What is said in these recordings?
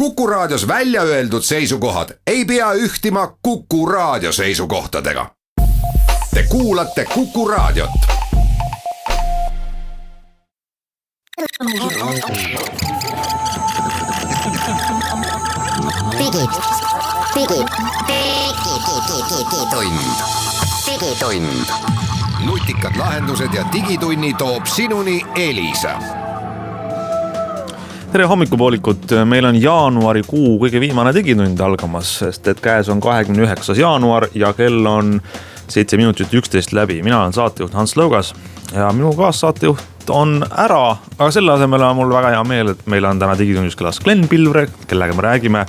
Kuku Raadios välja öeldud seisukohad ei pea ühtima Kuku Raadio seisukohtadega. Te kuulate Kuku Raadiot. Digitund. Nutikad lahendused ja digitunni toob sinuni Elisa. Tere hommikupoolikut, meil on jaanuarikuu kõige viimane digitund algamas, sest et käes on 29. jaanuar ja kell on 7 minutit 11 läbi. Mina olen saatejuht Hans Lõugas ja minu kaassaatejuht on ära, aga selle asemel on mul väga hea meel, et meil on täna digitundis külas Glen Pilvre, kellega me räägime.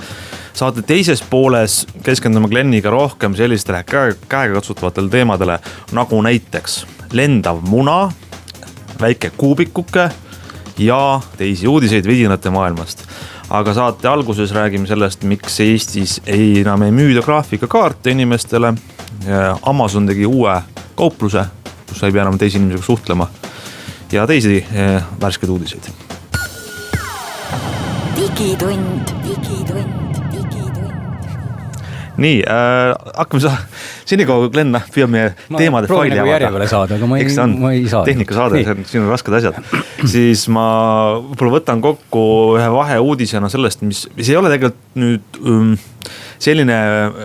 Saate teises pooles keskendume Gleniga rohkem sellistele käegakatsutavatele teemadele, nagu näiteks lendav muna, väike kuubikuke ja teisi uudiseid vidinate maailmast. Aga saate alguses räägime sellest, miks Eestis enam ei müüda graafikakaarte inimestele. Amazon tegi uue kaupluse, kus ei pea enam teisi inimesega suhtlema ja teisi värskeid uudiseid. Digitund. Nii, hakkame senikaua, Glen, püüab meie teemade faili avada. Järjevale saada, aga ma ei saa. Tehnika saada, siin on rasked asjad. Siis ma võib-olla võtan kokku ühe vahe uudisena sellest, mis ei ole tegelikult nüüd selline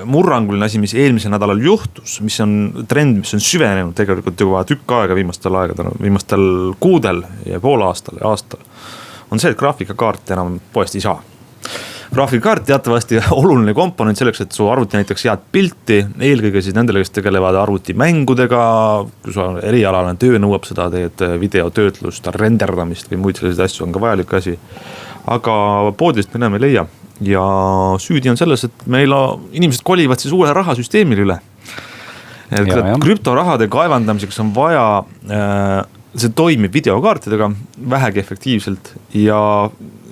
murranguline asi, mis eelmisel nädalal juhtus, mis on trend, mis on süvenenud tegelikult juba tükk aega viimastel kuudel ja pool aastal ja aastal. On see, et graafikakaart enam poest ei saa. Graafikakaart teatavasti oluline komponent selleks, et su arvuti näiteks head pilti, eelkõige siis nendele, kes tegelevad arvutimängudega, kui su erialaline töö nõuab seda, teed videotöötlust, renderdamist või muid selliseid asju, on ka vajalik asi. Aga poodist me enam ei leia ja süüdi on selles, et meil inimesed kolivad siis uue rahasüsteemile üle. Krüptorahade kaevandamiseks on vaja, see toimib videokaartidega vähegi efektiivselt ja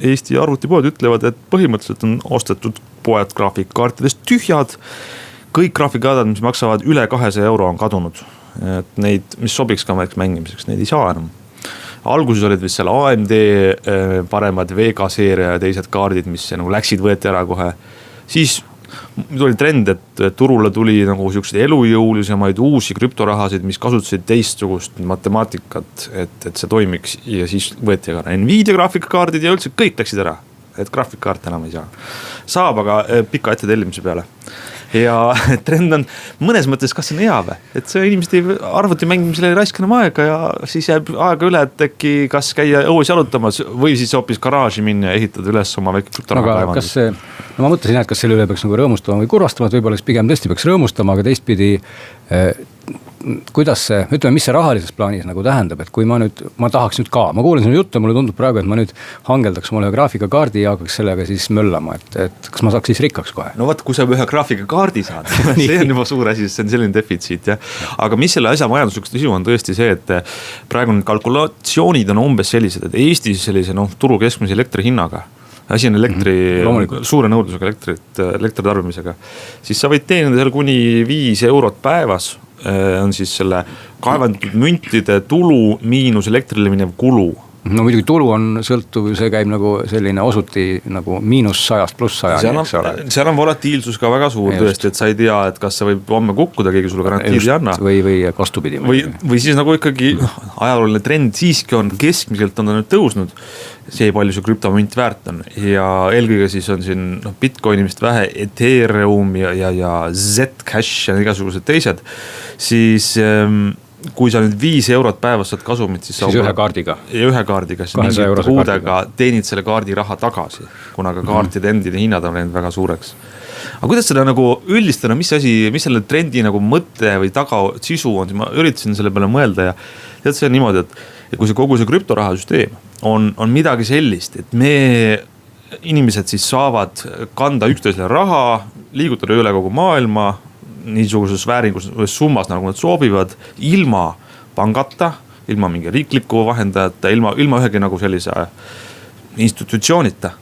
Eesti arvutipoed ütlevad, et põhimõtteliselt on ostetud poed graafikkaartidest tühjad. Kõik graafikkaardid, mis maksavad üle 200 euro, on kadunud. Et neid, mis sobiks ka mängimiseks, neid ei saa enam. Alguses olid vist seal AMD paremad Vega seeria ja teised kaardid, mis läksid, võeti ära kohe. Siis tuli trend, et turule tuli nagu sellised elujõulisemaid uusi krüptorahasid, mis kasutasid teistsugust matemaatikat, et see toimiks ja siis võeti ka Nvidia graafikakaardid ja üldse kõik läksid ära, et graafikakaart enam ei saa. Saab aga pika ette tellimise peale. Ja trend on mõnes mõttes, kas see on hea või? Et see inimesed ei arvuti mängimisele raiska enam aega ja siis jääb aega üle, et äkki kas käia õues jalutamas või siis hoopis garaaži minna ja ehitada üles oma väike krüptoraha kaevandus. No ma mõtlesin, et kas selle üle peaks nagu rõõmustama või kurvastama, et võib-olla pigem tõesti peaks rõõmustama, aga teistpidi kuidas see, ütleme, mis see rahalises plaanis nagu tähendab, et kui ma tahaks nüüd ka, ma kuulen sinu juttu, mulle tundub praegu, et ma nüüd hangeldaks mulle graafikakaardi ja hakkaks sellega siis möllama, et kas ma saaks siis rikkaks kohe? No vaat, kui sa ühe graafikakaardi saad, see on juba suur asi, see on selline defitsiit, jah. Aga mis selle asja majanduslikus isu on tõesti see, et praegu need kalkulatsioonid on umbes sellised, et Eestis sellise turu keskmise elektri hinnaga, asi on suure nõudlusega elektri tarbimisega, siis sa võid teenida seal kuni 5 eurot päevas, on siis selle kaevandatud müntide tulu miinus elektrile minev kulu. No muidugi tulu on sõltuv, see käib nagu selline osuti nagu -100 + 100. Seal on volatiilsus ka väga suur tõesti, et sa ei tea, et kas see võib homme kukkuda, keegi sulle garantiid ei anna. Või vastupidi. Või siis nagu ikkagi ajalooline trend siiski on, keskmiselt on ta nüüd tõusnud, see palju see krüptomünt väärt on ja eelkõige siis on siin Bitcoini vist vähe, Ethereum ja Zcash ja igasugused teised, siis kui sa nüüd 5 eurot päevas saad kasumit, siis ühe kaardiga. Ja ühe kaardiga, siis mingite kuudega teenid selle kaardi raha tagasi, kuna ka kaartide endide hinnad on läinud väga suureks. Aga kuidas seda nagu üldistada, mis selle trendi nagu mõte või taga sisu on, ma üritasin selle peale mõelda ja tead, see on niimoodi, et kui see kogu see krüptorahasüsteem on midagi sellist, et me inimesed siis saavad kanda üksteisele raha, liigutada üle kogu maailma, niisuguses vääringus või summas, nagu nad soovivad, ilma pangata, ilma mingi riikliku vahendajata, ilma ühegi nagu sellise institutsioonita,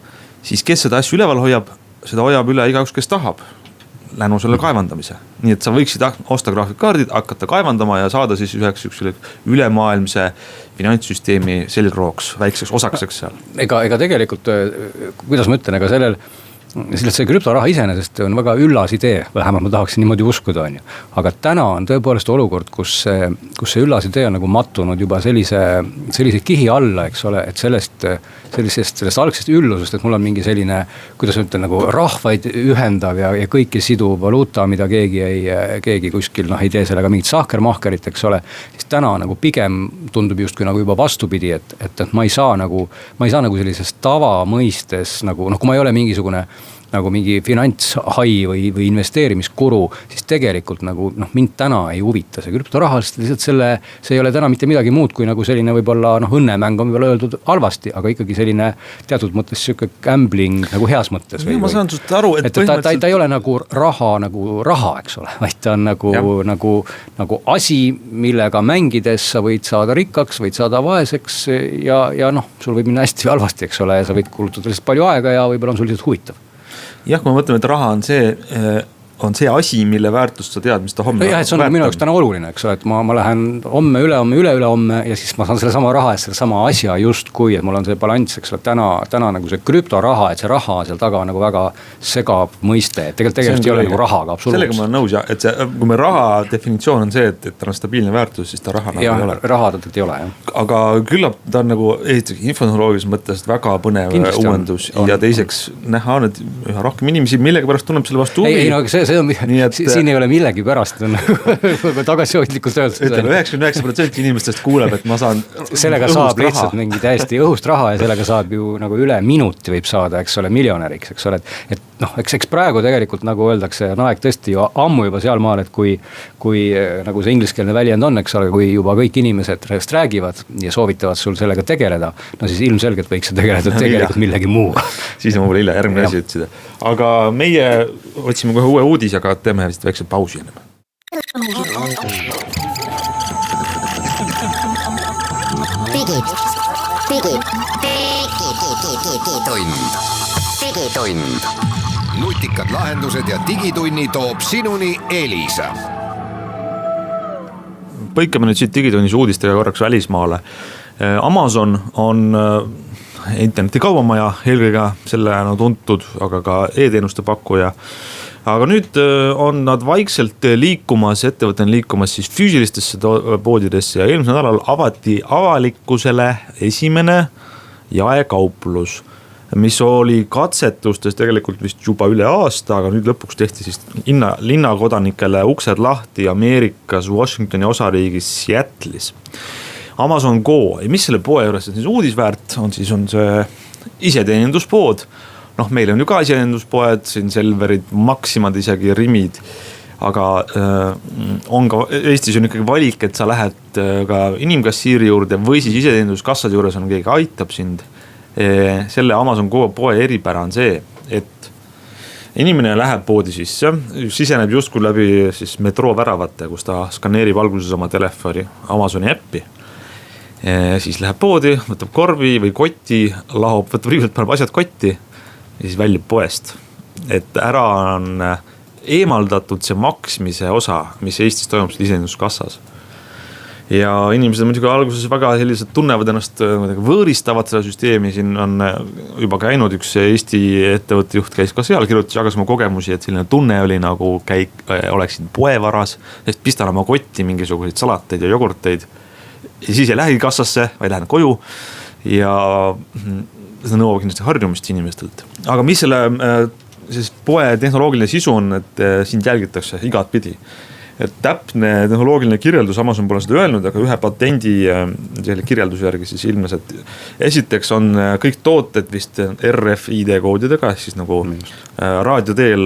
siis kes seda asju üleval hoiab, seda hoiab üle igaüks, kes tahab. länu selle kaevandamise. Nii et sa võiksid osta graafikkaardid, hakata kaevandama ja saada siis üheks ülemaailmse finantssüsteemi selgrooks, väikseks osakeseks seal. Ega tegelikult, kuidas ma ütlen, ega see krüptoraha iseenesest on väga üllas idee, vähemalt ma tahaksin niimoodi uskuda, on ju. Aga täna on tõepoolest olukord, kus see üllas idee on nagu mattunud juba sellise kihi alla, eks ole, et sellest algsest üllusest, et mul on mingi selline, kuidas ma ütlen, nagu rahvaid ühendav ja kõiki siduv valuuta, mida keegi kuskil ei tee sellega mingit sahkermahkerit, eks ole, siis täna nagu pigem tundub justkui nagu juba vastupidi, et ma ei saa nagu sellises tavamõistes nagu, kui ma ei ole mingisugune nagu mingi finantshai või investeerimiskuru, siis tegelikult nagu mind täna ei huvita see krüptoraha, sest lihtsalt see ei ole täna mitte midagi muud kui nagu selline võib-olla õnnemäng on võib-olla öeldud halvasti, aga ikkagi selline teatud mõttes sihuke gambling nagu heas mõttes. Ma saan sust aru, et ta ei ole nagu raha, eks ole, vaid ta on nagu asi, millega mängides sa võid saada rikkaks, võid saada vaeseks ja sul võib minna hästi või halvasti, eks ole, ja sa võid kulutada lihtsalt palju aega ja võib-olla on sul lihtsalt huvitav. Jah, kui ma mõtleme, et raha on see asi, mille väärtust sa tead, mis ta homme. Jah, et see on minu jaoks täna oluline, eks ole, et ma lähen homme, üle-homme ja siis ma saan selle sama raha eest selle sama asja justkui, et mul on see balanss, eks ole, täna nagu see krüptoraha, et see raha seal taga on nagu väga segav mõiste, et tegelikult ei ole nagu rahaga absoluutselt. Sellega ma olen nõus, jah, et kui me raha definitsioon on see, et ta on stabiilne väärtus, siis ta raha nagu ei ole. Raha tegelikult ei ole, jah. Aga küllap ta on nagu infotehnoloogilises mõttes väga põnev uuendus ja teiseks näha on, et üha rohkem inimesi millega pärast tunneb selle vastu huvi. Ei, no see on, siin ei ole millegi pärast tagasihoidlikult öeldud. Ütleme, 99% inimestest kuuleb, et ma saan sellega saab lihtsalt mingi täiesti õhust raha ja sellega saab ju nagu üle minuti võib saada, eks ole, miljonäriks, eks ole, et eks praegu tegelikult nagu öeldakse, on aeg tõesti ju ammu juba seal maal, et kui nagu see ingliskeelne väljend on, eks ole, kui juba kõik inimesed sellest räägivad ja soovitavad sul sellega tegeleda, no siis ilmselgelt võiks see tegeleda tegelikult millegi muu. Siis on võib-olla järgmine asi ütsida. Aga meie otsime kohe uue uudis, aga teeme vist väikse pausi ennem. Digitund. Nutikad lahendused ja digitunni toob sinuni Elisa. Põikame nüüd siit digitunnis uudistega korraks välismaale. Amazon on internetikaubamaja, eelkõige selle tuntud, aga ka e-teenuste pakkuja. Aga nüüd on nad vaikselt ettevõte on liikumas siis füüsilistesse poodidesse ja eelmisel nädalal avati avalikkusele esimene jaekauplus, mis oli katsetustes tegelikult vist juba üle aasta, aga nüüd lõpuks tehti siis linnakodanikele uksed lahti Ameerikas Washingtoni osariigis Seattle'is. Amazon Go, ja mis selle poe juures siis uudisväärt on, siis on see iseteeninduspood. Meil on ju ka iseteeninduspoed, siin Selverid, Maximad, isegi Rimid, aga on ka Eestis on ikkagi valik, et sa lähed ka inimkassiiri juurde või siis iseteeninduskassade juures on keegi aitab sind. Selle Amazon Go poe eripära on see, et inimene läheb poodi sisse, siseneb justkui läbi siis metroo väravate, kus ta skaneerib alguses oma telefoni Amazoni äppi. Siis läheb poodi, võtab korvi või kotti, võtab riivelt, paneb asjad kotti ja siis väljub poest. Et ära on eemaldatud see maksmise osa, mis Eestis toimub iseteeninduskassas. Ja inimesed muidugi alguses väga sellised tunnevad ennast võõristavad seda süsteemi, siin on juba käinud üks Eesti ettevõtte juht käis ka seal, kirjutas, jagas oma kogemusi, et selline tunne oli nagu oleksid poevaras, sest pistan oma kotti mingisuguseid salateid ja jogurteid ja siis ei lähe kassasse, vaid lähen koju ja seda nõuab kindlasti harjumist inimestelt. Aga mis selle poe tehnoloogiline sisu on, et sind jälgitakse igat pidi. Et täpne tehnoloogiline kirjeldus, Amazon pole seda öelnud, aga ühe patendi selle kirjelduse järgi siis ilmnes, et esiteks on kõik tooted vist RFID koodidega, siis nagu raadioteel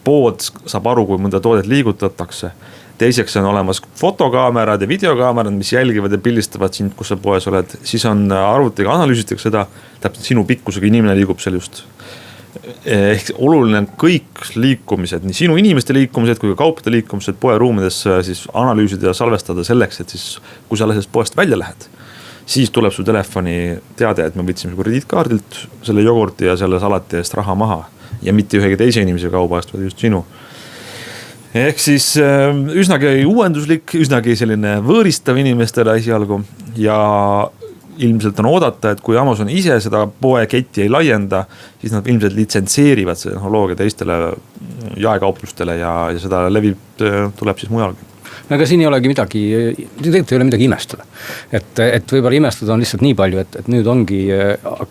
pood saab aru, kui mõnda toodet liigutatakse. Teiseks on olemas fotokaamerad ja videokaamerad, mis jälgivad ja pildistavad sind, kus sa poes oled. Siis on arvutiga analüüsitakse seda, täpselt sinu pikkusega inimene liigub seal just. Ehk oluline on kõik liikumised, nii sinu inimeste liikumised kui ka kaupade liikumised poe ruumides siis analüüsida ja salvestada selleks, et siis kui sa sellest poest välja lähed, siis tuleb su telefoni teade, et me võtsime su krediitkaardilt selle jogurti ja selle salati eest raha maha. Ja mitte ühegi teise inimese kauba eest, vaid just sinu. Ehk siis üsnagi uuenduslik, üsnagi selline võõristav inimestele esialgu. Ja ilmselt on oodata, et kui Amazon ise seda poeketti ei laienda, siis nad ilmselt litsentseerivad see tehnoloogia teistele jaekauplustele ja seda tuleb siis mujalgi. No aga siin ei olegi midagi, tegelikult ei ole midagi imestada. Et võibolla imestada on lihtsalt nii palju, et nüüd ongi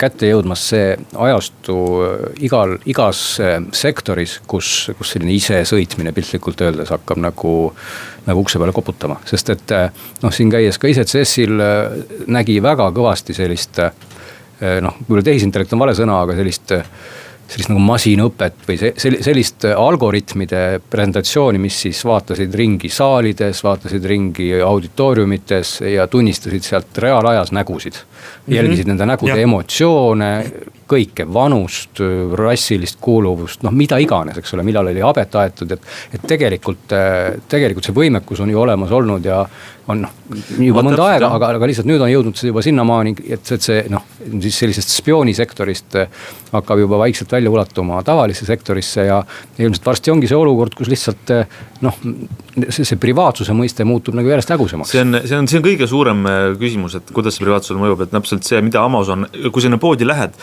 kätte jõudmas see ajastu igas sektoris, kus selline ise sõitmine piltlikult öeldes hakkab nagu ukse peale koputama. Sest et siin käies ka ICCS-il nägi väga kõvasti sellist, võib-olla tehisintellekt on vale sõna, aga sellist nagu masinõpet või sellist algoritmide presentatsiooni, mis siis vaatasid ringi saalides, vaatasid ringi auditooriumites ja tunnistasid sealt reaalajas nägusid. Jälgisid nende nägude emotsioone, kõike vanust, rassilist kuuluvust, mida iganes, eks ole, millal oli habet aetud, et tegelikult see võimekus on ju olemas olnud ja on juba mõnda aega, aga lihtsalt nüüd on jõudnud see juba sinnamaani, et see siis sellisest spioonisektorist hakkab juba vaikselt välja ulatuma tavalisse sektorisse ja ilmselt varsti ongi see olukord, kus lihtsalt see privaatsuse mõiste muutub nagu järjest hägusemaks. See on kõige suurem küsimus, et kuidas see privaatsusele mõjub, et näpselt see, mida Amazon, kui sinna poodi lähed,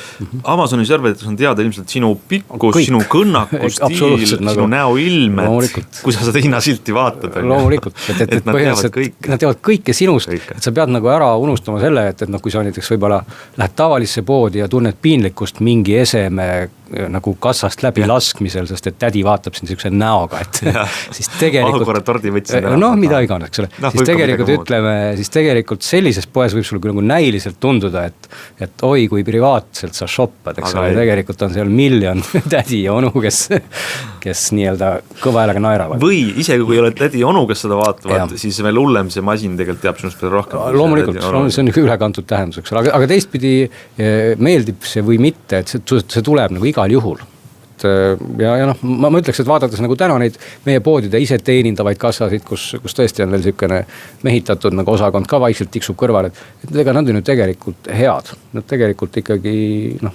Amazoni serverites on teada ilmselt sinu pikkus, sinu kõnnaku stiil, sinu näoilmed, kui sa seda hinnasilti vaatad. Loomulikult, et põhimõtteliselt nad teevad kõike sinust, et sa pead nagu ära unustama selle, et kui sa näiteks võibolla lähed tavalisse poodi ja tunned piinlikkust mingi eseme nagu kassast läbi laskmisel, sest et tädi vaatab siin sihukese näoga, et siis tegelikult mida iganes, eks ole. Siis tegelikult sellises poes võib sul nagu näiliselt tunduda, et oi kui privaatselt sa shoppad, eks ole, tegelikult on seal miljon tädi ja onu, kes nii-öelda kõva häälega naeravad. Või isegi kui ei ole tädi ja onu, kes seda vaatavad, siis veel hullem see masin tegelikult teab sinust veel rohkem. Loomulikult, see on ülekantud tähendus, eks ole, aga teistpidi meeldib see või mitte, et see tuleb nagu igal juhul. Ja ma ütleks, et vaadates nagu täna neid meie poodide ise teenindavaid kassasid, kus tõesti on veel sükene mehitatud nagu osakond ka vaikselt tiksub kõrval, et ega nad on ju tegelikult head. Nad tegelikult ikkagi,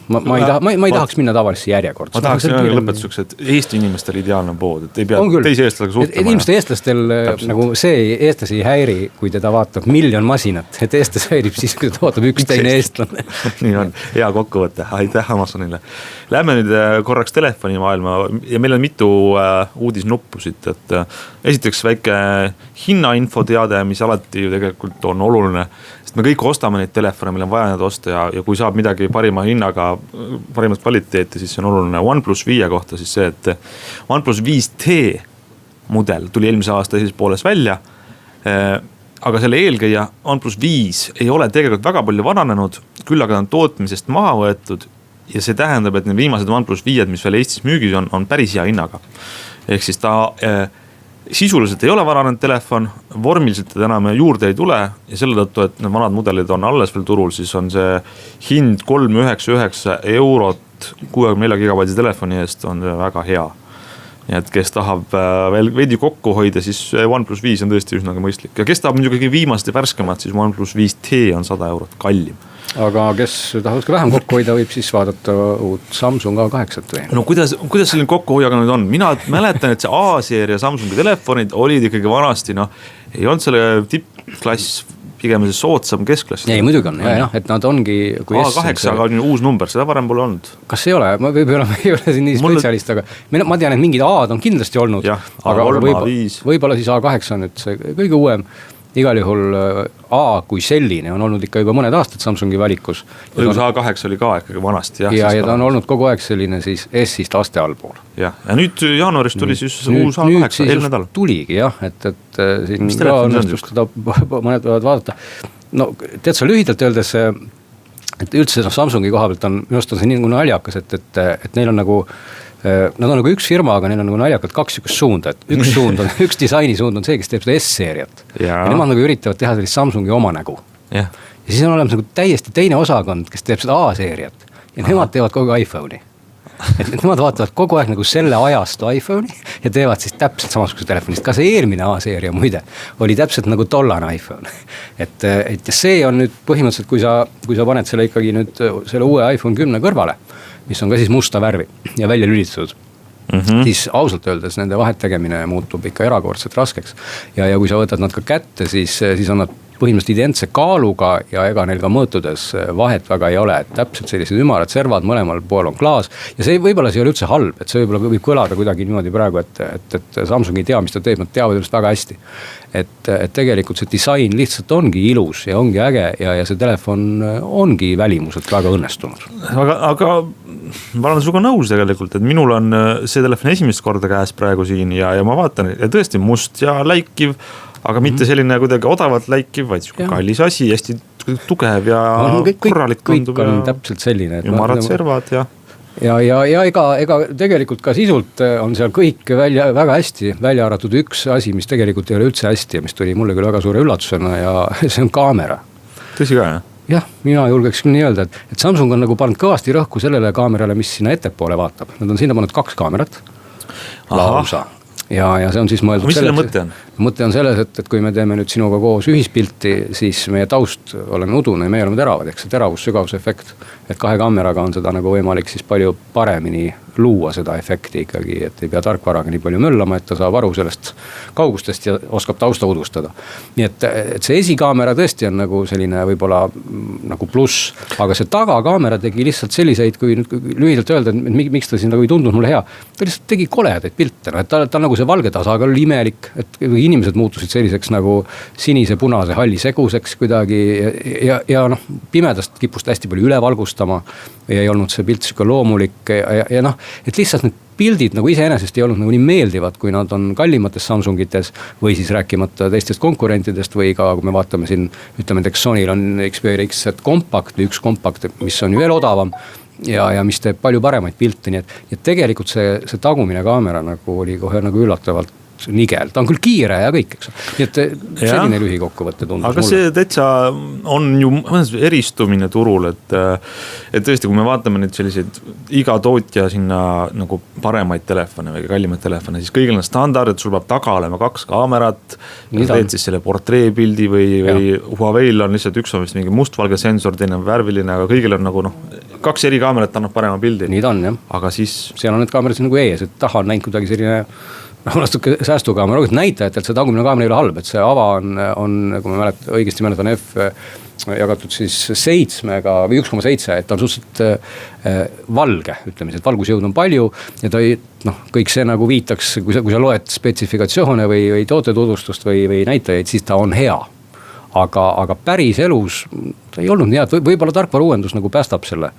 ma ei tahaks minna tavalisse järjekord. Ma tahaks lõpetuseks, et Eesti inimestel ideaalne pood, et ei pea teisi eestlasega suhtuma. Inimeste eestlastel nagu see eestlasi ei häiri, kui teda vaatab miljon masinat, et eestlas häirib siis, kui teda vaatab üks teine eestlane. Nii on, hea kokkuvõte, aitäh Amazonile. Lähme nüüd korraks telefonimaailma ja meil on mitu uudisnuppusid, et esiteks väike hinnainfo teade, mis alati ju tegelikult on oluline, sest me kõik ostame neid telefone, meil on vaja need osta ja kui saab midagi parima hinnaga, parimat kvaliteeti, siis see on oluline. OnePlus 5 kohta siis see, et OnePlus 5T mudel tuli eelmise aasta esises pooles välja, aga selle eelkäija OnePlus 5 ei ole tegelikult väga palju vananenud, küll aga on tootmisest maha võetud. Ja see tähendab, et need viimased OnePlus 5, mis veel Eestis müügis on päris hea hinnaga. Ehk siis ta sisuliselt ei ole vananenud telefon, vormiliselt ta enam juurde ei tule ja selle tõttu, et need vanad mudelid on alles veel turul, siis on see hind 399 eurot 64 gigabaitise telefoni eest on väga hea. Ja et kes tahab veel veidi kokku hoida, siis OnePlus 5 on tõesti üsnagi mõistlik. Ja kes tahab muidugi viimast ja värskemat, siis OnePlus 5T on 100 eurot kallim. Aga kes tahaks ka vähem kokku hoida, võib siis vaadata uut Samsung A8 või? No kuidas selline kokkuhoiaga nüüd on? Mina mäletan, et see A-seeria Samsungi telefonid olid ikkagi vanasti, ei olnud selle tippklass pigem see soodsam keskklass. Ei, muidugi on, et nad ongi A8, aga on uus number, seda varem pole olnud. Kas ei ole? Ma ei ole siin nii spetsialist, aga ma tean, et mingid A-d on kindlasti olnud, aga võib-olla siis A8 on nüüd see kõige uuem. Igal juhul A kui selline on olnud ikka juba mõned aastad Samsungi valikus. Õigus A8 oli ka ikkagi vanasti. Ja ta on olnud kogu aeg selline siis S-ist aste allpool. Ja nüüd jaanuaris tuli siis uus A8 eelmine nädal. Tuligi jah, et siin ka õnnestus seda mõned võivad vaadata. No tead sa lühidalt öeldes, et üldse Samsungi koha pealt on, minust on see nii nagu naljakas, et neil on nagu nad on nagu üks firma, aga neil on nagu naljakalt kaks sükust suunda, et üks disaini suund on see, kes teeb seda S-seeriat ja nemad nagu üritavad teha sellist Samsungi oma nägu ja siis on olemas nagu täiesti teine osakond, kes teeb seda A-seeriat ja nemad teevad kogu iPhone'i et nemad vaatavad kogu aeg nagu selle ajastu iPhone'i ja teevad siis täpselt samasuguse telefonist. Ka see eelmine A-seeria muide oli täpselt nagu tollane iPhone. Et see on nüüd põhimõtteliselt, kui sa paned selle ikkagi nüüd selle uue iPhone 10 kõrvale, mis on ka siis musta värvi ja välja lülitatud. Siis ausalt öeldes nende vahet tegemine muutub ikka erakordselt raskeks. Ja kui sa võtad nad ka kätte, siis on nad põhimõtteliselt identse kaaluga ja ega neil ka mõõtudes vahet väga ei ole, et täpselt sellised ümarad servad, mõlemal pool on klaas ja see võib-olla see ei ole üldse halb, et see võib-olla võib kõlada kuidagi niimoodi praegu, et Samsung ei tea, mis ta teeb, nad teavad ülest väga hästi. Et tegelikult see disain lihtsalt ongi ilus ja ongi äge ja see telefon ongi välimuselt väga õnnestunud. Aga ma olen suga nõus tegelikult, et minul on see telefon esimest korda käes praegu siin ja ma vaatan, ja tõesti must ja läikiv, aga mitte selline kuidagi odavalt läikiv, vaid kallis asi, hästi tugev ja korralik kõik on täpselt selline. Ümarad servad ja. Ja ega tegelikult ka sisult on seal kõik väga hästi välja arvatud üks asi, mis tegelikult ei ole üldse hästi ja mis tuli mulle küll väga suure üllatusena ja see on kaamera. Tõsi ka, jah? Jah, mina julgeks küll nii öelda, et Samsung on nagu pannud kõvasti rõhku sellele kaamerale, mis sinna ettepoole vaatab. Nad on sinna pannud 2 kaamerat. Lausa. Ja see on siis mõeldud mis selle mõte on? Mõte on selles, et kui me teeme nüüd sinuga koos ühispilti, siis meie taust oleme udune ja meie oleme teravad, eks see teravus-sügavuse efekt. Et 2 kaameraga on seda nagu võimalik siis palju paremini luua seda efekti ikkagi, et ei pea tarkvaraga nii palju möllama, et ta saab aru sellest kaugustest ja oskab tausta udustada. Nii et see esikaamera tõesti on nagu selline võib-olla nagu pluss, aga see tagakaamera tegi lihtsalt selliseid, kui lühidalt öelda, et miks ta siin nagu ei tundunud mulle hea, ta lihtsalt tegi koledaid pilte, et ta nagu see valge tasakaal oli imelik, et inimesed muutusid selliseks nagu sinise, punase, halli seguseks kuidagi ja pimedast kippust hästi palju üle valgustama ja ei olnud see pilt siuke loomulik ja et lihtsalt need pildid nagu iseenesest ei olnud nagu nii meeldivad, kui nad on kallimates Samsungites või siis rääkimata teistest konkurentidest või ka kui me vaatame siin, ütleme, et Sonil on Xperia XZ kompakt või üks kompakt, mis on ju veel odavam ja mis teeb palju paremaid pilte, nii et tegelikult see tagumine kaamera nagu oli kohe nagu üllatavalt nigel, ta on küll kiire ja kõik, eks. Nii et selline lühikokkuvõtte tundus aga see täitsa on ju eristumine turul, et tõesti, kui me vaatame nüüd selliseid iga tootja sinna nagu paremaid telefone või kallimaid telefone, siis kõigil on standard, et sul peab taga olema 2 kaamerat, teed siis selle portreepildi või Huawei'l on lihtsalt üks on vist mingi mustvalge sensor, teine on värviline, aga kõigil on nagu 2 eri kaamerat annab parema pildi. Nii ta on, jah. Aga siis seal on need kaamerad nagu ees, et taha on näinud kuidagi selline natuke säästukaamera, aga näitajatelt see tagumine kaamera ei ole halb, et see ava on kui ma õigesti mäletan F jagatud siis 7 või 1,7, et ta on suhteliselt valge, ütleme, et valgusjõud on palju ja ta kõik see nagu viitaks, kui sa loed spetsifikatsioone või tootetutvustust või näitajaid, siis ta on hea. Aga päris elus ta ei olnud nii, et võib-olla tarkvara uuendus nagu päästab selle.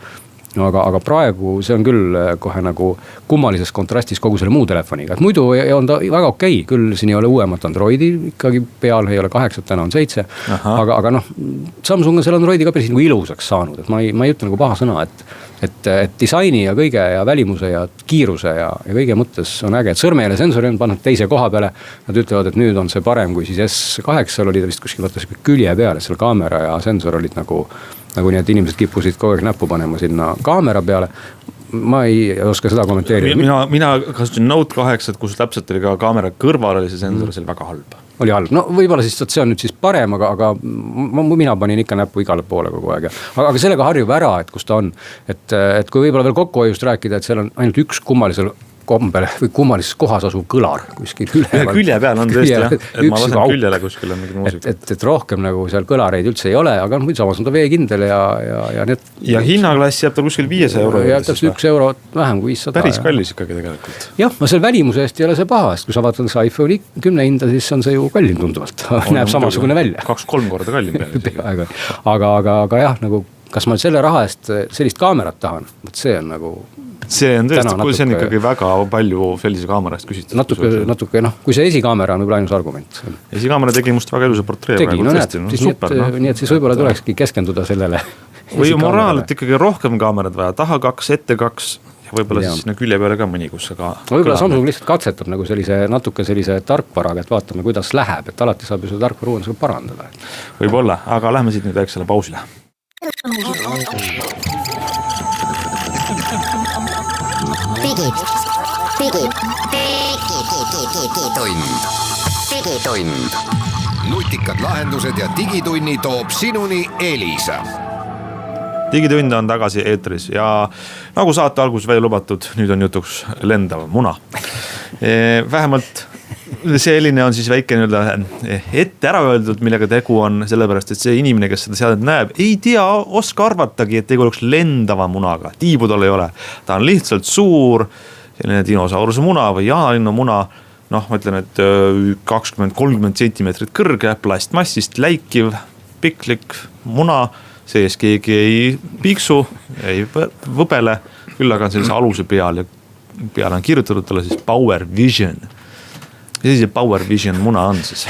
Aga praegu see on küll kohe nagu kummalises kontrastis kogu selle muu telefoniga, et muidu on ta väga okei, küll siin ei ole uuemat Androidi ikkagi peal, ei ole 8, täna on 7, aga Samsung on selle Androidi ka päris nagu ilusaks saanud, et ma ei ütle nagu paha sõna, et disaini ja kõige ja välimuse ja kiiruse ja kõige mõttes on äge, et sõrmejäle sensori on pannud teise koha peale, nad ütlevad, et nüüd on see parem kui siis S8 oli ta vist kuskil vaata külje peale, seal kaamera ja sensor olid nagu nii, et inimesed kippusid kogu aeg näppu panema sinna kaamera peale. Ma ei oska seda kommenteerida. Mina kasutasin Note 8, kus täpselt oli ka kaamera kõrval oli see sensor, see oli väga halb. Oli halb, võib-olla siis see on nüüd siis parem, aga mina panin ikka näppu igale poole kogu aeg. Aga sellega harjub ära, et kus ta on. Et kui võib-olla veel kokkuhoiust rääkida, et seal on ainult üks kummalisel kombel või kummalises kohas asuv kõlar kuskil üleval. Külje peal on tõesti, jah, et ma lasen küljele kuskil on mingi muusika. Et rohkem nagu seal kõlareid üldse ei ole, aga samas on ta veekindel ja need. Ja hinnaklass jääb ta kuskil 500 euro. Ja täpselt 1 euro vähem kui 500. Päris kallis ikkagi tegelikult. Jah, selle välimuse eest ei ole see paha, sest kui sa vaatad iPhone 10 hinda, siis on see ju kallim tunduvalt. Näeb samasugune välja. 2-3 korda kallim peale. Aga jah, nagu kas ma selle raha eest sellist kaamerat tahan, see on nagu. See on tõesti, kui see on ikkagi väga palju sellise kaamera eest küsitud. Natuke, kui see esikaamera on võib-olla ainus argument. Esikaamera tegi must väga ilusa portree. Nii et siis võib-olla tulekski keskenduda sellele. Või moraal, et ikkagi rohkem kaamerad vaja, taha 2, ette 2 ja võib-olla siis sinna külje peale ka mõni, kus see ka. Võib-olla Samsung lihtsalt katsetab nagu natuke sellise tarkvaraga, et vaatame, kuidas läheb, et alati saab ju seda tarkvara uuendusega parandada. Võib-olla, aga lähme siit nüüd väiksele pausile. digitund. Nutikad lahendused ja digitunni toob sinuni Elisa. digitund on tagasi eetris ja nagu saate alguses välja lubatud, nüüd on jutuks lendav muna. Vähemalt selline on siis väike ette ära öeldud, millega tegu on, sellepärast et see inimene, kes seda seadet näeb, ei tea, oska arvatagi, et tegu oleks lendava munaga. Tiibu tal ei ole, ta on lihtsalt suur selline dinosauruse muna või jaanalinnu muna. Noh, ma ütlen, et 20-30 centimeetrit kõrge, plastmassist läikiv, piklik muna, sees keegi ei piksu, ei võbele, küll aga on sellise aluse peal ja peale on kirjutatud talle siis Power Vision. Ja siis see Power Vision muna on siis?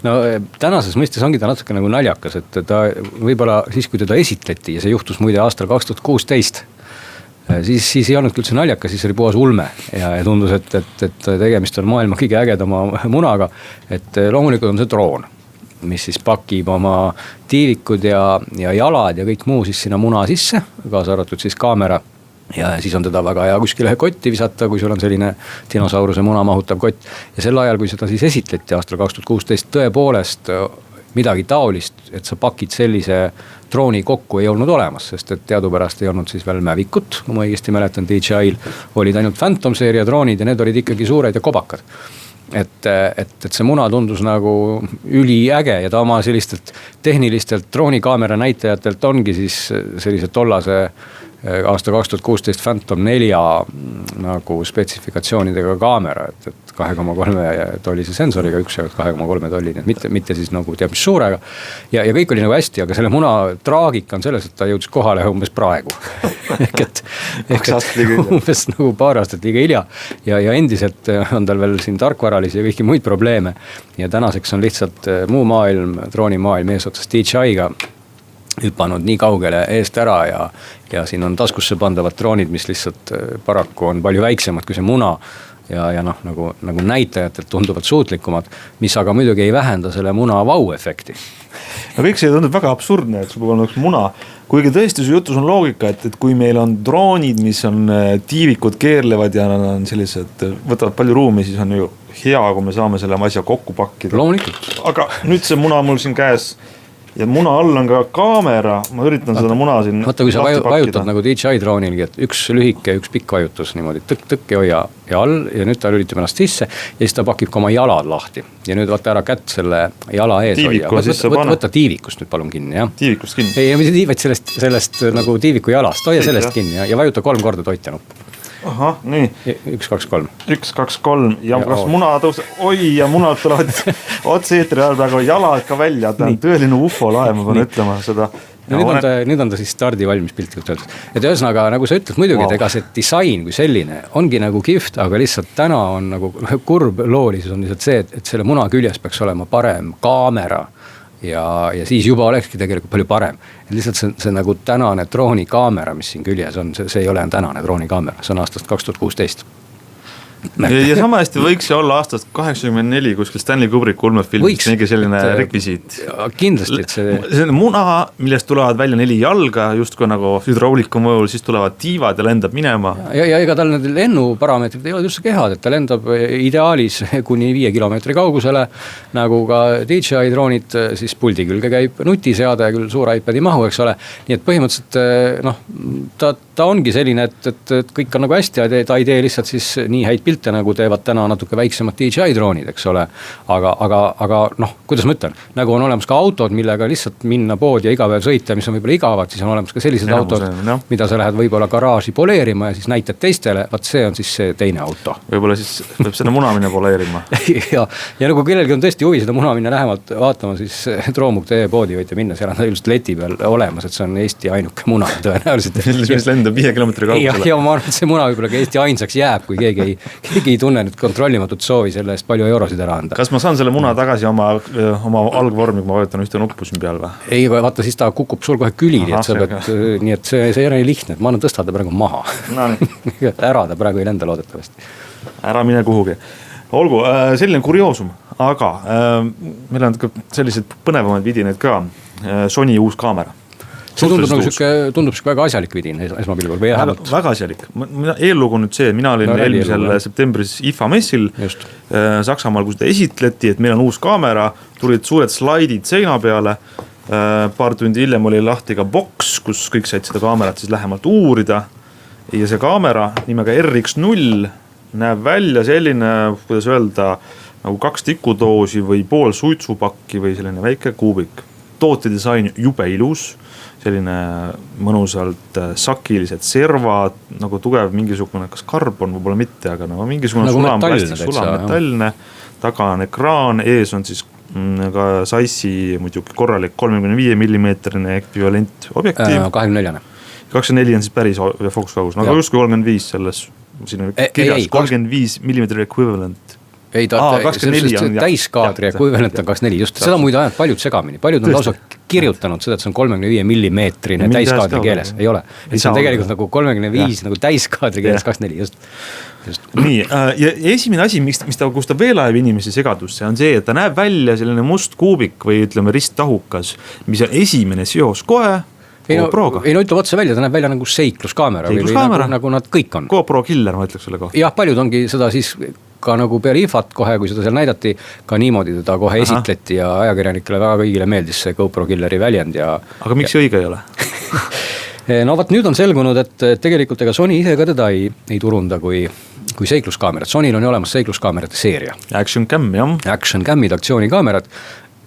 No tänases mõistes ongi ta natuke nagu naljakas, et ta võibolla siis, kui teda esitleti ja see juhtus muide aastal 2016, siis ei olnud üldse naljakas, siis oli puhas ulme ja tundus, et tegemist on maailma kõige ägedama munaga, et loomulikult on see droon, mis siis pakib oma tiivikud ja jalad ja kõik muu siis sinna muna sisse, kaasa arvatud siis kaamera. Ja siis on teda väga hea kuskile kotti visata, kui sul on selline dinosauruse muna mahutav kott. Ja sel ajal, kui seda siis esitleti aastal 2016, tõepoolest midagi taolist, et sa pakid sellise drooni kokku, ei olnud olemas, sest et teadupärast ei olnud siis veel Mavic'ut, kui ma õigesti mäletan, DJI-l olid ainult Phantom seeria droonid ja need olid ikkagi suured ja kobakad. Et see muna tundus nagu üliäge ja ta oma sellistelt tehnilistelt droonikaamera näitajatelt ongi siis sellise tollase aasta 2016 Phantom 4 nagu spetsifikatsioonidega kaamera, et 2,3 tollise sensoriga, 2,3 tolli, mitte siis nagu teab mis suurega. Ja kõik oli nagu hästi, aga selle muna traagika on selles, et ta jõudis kohale umbes praegu. ehk umbes nagu paar aastat liiga hilja ja endiselt on tal veel siin tarkvaralisi ja kõiki muid probleeme. Ja tänaseks on lihtsalt muu maailm, droonimaailm eesotsas DJI-ga hüpanud nii kaugele eest ära ja siin on taskusse pandavad droonid, mis lihtsalt paraku on palju väiksemad kui see muna ja noh, nagu näitajatelt tunduvad suutlikumad, mis aga muidugi ei vähenda selle muna vau-efekti. No kõik see tundub väga absurdne, et sul peab olla üks muna, kuigi tõesti su jutus on loogika, et kui meil on droonid, mis on tiivikud keerlevad ja nad on sellised, võtavad palju ruumi, siis on ju hea, kui me saame selle asja kokku pakkida. Loomulikult. Aga nüüd see muna mul siin käes ja muna all on ka kaamera, ma üritan seda muna siin vaata, kui sa vajutad nagu DJI droonilgi, et üks lühike, üks pikk vajutus niimoodi tõkk ja hoia ja all ja nüüd ta lülitab ennast sisse ja siis ta pakib ka oma jalad lahti ja nüüd vaata ära kätt selle jala ees hoia. Võta tiivikust nüüd palun kinni, jah? Tiivikust kinni? Ei, vaid sellest nagu tiiviku jalast, hoia sellest kinni ja vajuta 3 korda toitja nuppu. Ahah, nii. 1, 2, 3. 1, 2, 3 ja kas muna tõuseb, oi ja munad tulevad otse eetri ajal praegu jalad ka välja, ta on tõeline ufo-lae, ma pean ütlema seda. No, nüüd on ta siis stardi valmis piltlikult öeldes. Et ühesõnaga, nagu sa ütled muidugi, et ega see disain kui selline ongi nagu kihvt, aga lihtsalt täna on nagu kurb loolisus on lihtsalt see, et selle muna küljes peaks olema parem kaamera ja siis juba olekski tegelikult palju parem. Et lihtsalt see nagu tänane droonikaamera, mis siin küljes on, see ei ole tänane droonikaamera, see on aastast 2016. Ja sama hästi võiks see olla aastast 84 kuskil Stanley Kubrick ulmefilmis, mingi selline rekvisiit. Kindlasti, et see on muna, millest tulevad välja 4 jalga, just kui nagu hüdrauliku mõjul, siis tulevad tiivad ja lendab minema. Ja ega tal need lennuparameetrid ei ole üldse kehad, et ta lendab ideaalis kuni 5 kilomeetri kaugusele, nagu ka DJI droonid, siis puldi külge käib nutiseade, küll suur iPadi mahu, eks ole. Nii et põhimõtteliselt noh, ta ongi selline, et kõik on nagu hästi, ta ei tee lihtsalt siis nii häid pilte, nagu teevad täna natuke väiksemad DJI droonid, eks ole. Aga noh, kuidas ma ütlen, nagu on olemas ka autod, millega lihtsalt minna poodi ja iga päev sõita, mis on võib-olla igavad, siis on olemas ka sellised autod, mida sa lähed võib-olla garaaži poleerima ja siis näitad teistele, vaat see on siis see teine auto. Võib-olla siis võib seda muna minna poleerima. ja nagu kellelgi on tõesti huvi seda muna minna lähemalt vaatama, siis Droom.ee poodi võite minna, seal on ta just leti peal olemas, et see on Eesti ainuke muna tõenäoliselt. Mis lendab 5 kilomeetri kaugusele. Ja ma arvan, et see muna võib-olla ka Eesti ainsaks jääb, kui keegi ei tunne nüüd kontrollimatut soovi selle eest palju eurosid ära anda. Kas ma saan selle muna tagasi oma algvormi, kui ma vajutan ühte nuppu siin peal või? Ei, vaata, siis ta kukub sul kohe külili, nii et see ei ole lihtne, et ma annan tõsta ta praegu maha. Ära ta praegu ei lenda loodetavasti. Ära mine kuhugi. Olgu, selline kurioosum, aga meil on sellised põnevamaid vidinaid ka. Sony uus kaamera. see tundub väga asjalik vidin esmapilgul või vähemalt. Väga asjalik, eellugu nüüd see, mina olin eelmisel septembris IFA messil Saksamaal, kus seda esitleti, et meil on uus kaamera, tulid suured slaidid seina peale. Paar tundi hiljem oli lahti ka boks, kus kõik said seda kaamerat siis lähemalt uurida. Ja see kaamera nimega RX0 näeb välja selline, kuidas öelda, nagu 2 tikudoosi või pool suitsupakki või selline väike kuubik. Tootedisain jube ilus, selline mõnusalt sakilised servad, nagu tugev mingisugune, kas karbon võib-olla mitte, aga nagu mingisugune sulametallne, taga on ekraan, ees on siis ka Zeissi muidugi korralik 35 mm ekvivalent objektiiv. 24 on siis päris fookuskaugus, aga justkui 35 selles, siin on kirjas 35 mm equivalent. Ei, täiskaadri equivalent on 24, just seda muide ajad paljud segamini, paljud on lausa kirjutanud seda, et see on 35 mm täiskaadri keeles, ei ole. See on tegelikult nagu 35 nagu täiskaadri keeles 24, just. Nii, ja esimene asi, kus ta veel ajab inimesi segadusse, on see, et ta näeb välja selline must kuubik või ütleme risttahukas, mis on esimene seos kohe GoProga. Ei no ütleb otse välja, ta näeb välja nagu seikluskaamera või nagu nad kõik on. GoPro killer, ma ütleks selle kohta. Jah, paljud ongi seda siis ka nagu peale IFAt kohe, kui seda seal näidati, ka niimoodi teda kohe esitleti ja ajakirjanikele väga kõigile meeldis see GoPro killeri väljend. Aga miks see õige ei ole? No vaat nüüd on selgunud, et tegelikult ega Sony ise ka teda ei turunda kui seikluskaamerat. Sonyl on ju olemas seikluskaamerate seeria. Action Cam, jah. Action Camid, aktsioonikaamerad,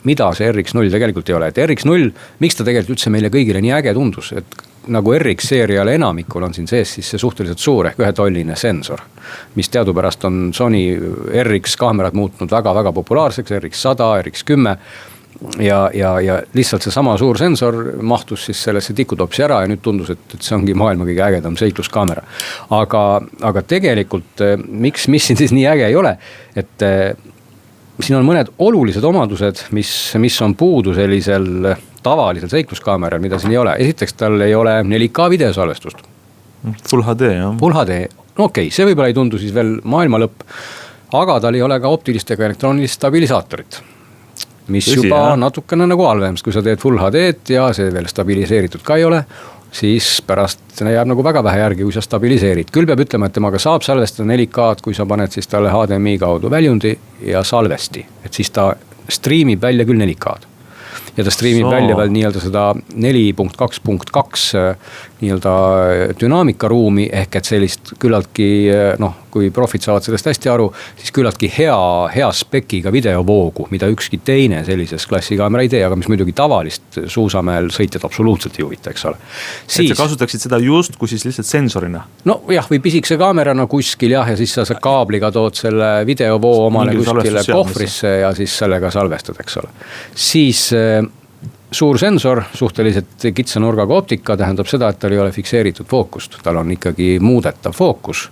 mida see RX0 tegelikult ei ole. Et RX0, miks ta tegelikult üldse meile kõigile nii äge tundus, et nagu RX seeriale enamikul on siin sees siis see suhteliselt suur ehk 1-tolline sensor, mis teadupärast on Sony RX kaamerad muutnud väga-väga populaarseks, RX100, RX10 ja lihtsalt see sama suur sensor mahtus siis sellesse tikutopsi ära ja nüüd tundus, et see ongi maailma kõige ägedam seikluskaamera. Aga tegelikult, mis siin siis nii äge ei ole, et siin on mõned olulised omadused, mis on puudu sellisel tavalisel seikluskaameral, mida siin ei ole. Esiteks tal ei ole 4K videosalvestust. Full HD, jah. Full HD, no okei, see võib-olla ei tundu siis veel maailma lõpp, aga tal ei ole ka optilist ega elektroonilist stabilisaatorit, mis tõsi, juba natukene nagu halvemast, kui sa teed Full HD-d ja see veel stabiliseeritud ka ei ole, siis pärast jääb nagu väga vähe järgi, kui sa stabiliseerid. Küll peab ütlema, et temaga saab salvestada 4K-d, kui sa paned siis talle HDMI kaudu väljundi ja salvesti, et siis ta striimib välja küll 4K-d. Ja ta striimib välja veel nii-öelda seda 4.2.2 nii-öelda dünaamikaruumi ehk et sellist küllaltki, kui profid saavad sellest hästi aru, siis küllaltki hea spekiga videovoogu, mida ükski teine sellises klassikaamera ei tee, aga mis muidugi tavalist suusamäel sõitjad absoluutselt ei huvita, eks ole. Et sa kasutaksid seda just kui siis lihtsalt sensorina? No jah, või pisikse kaamerana kuskil jah, ja siis sa kaabliga tood selle videovoo omale kuskile kohvrisse ja siis sellega salvestad, eks ole. Siis suur sensor, suhteliselt kitsa nurgaga optika tähendab seda, et tal ei ole fikseeritud fookust, tal on ikkagi muudetav fookus.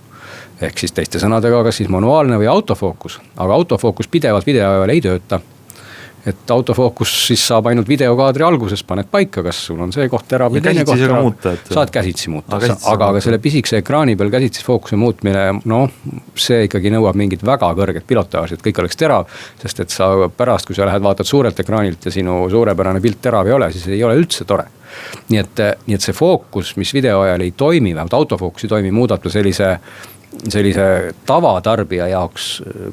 Ehk siis teiste sõnadega, kas siis manuaalne või autofookus, aga autofookus pidevalt video ajal ei tööta. Et autofookus siis saab ainult videokaadri alguses, paned paika, kas sul on see koht terav või teine koht terav. Saad käsitsi muuta, aga selle pisikse ekraani peal käsitsi fookuse muutmine, see ikkagi nõuab mingit väga kõrget pilotaaži, et kõik oleks terav, sest et sa pärast, kui sa lähed vaatad suurelt ekraanilt ja sinu suurepärane pilt terav ei ole, siis ei ole üldse tore. Nii et see fookus, mis video ajal ei toimi, vähemalt autofookus ei toimi, muudab sellise tavatarbija jaoks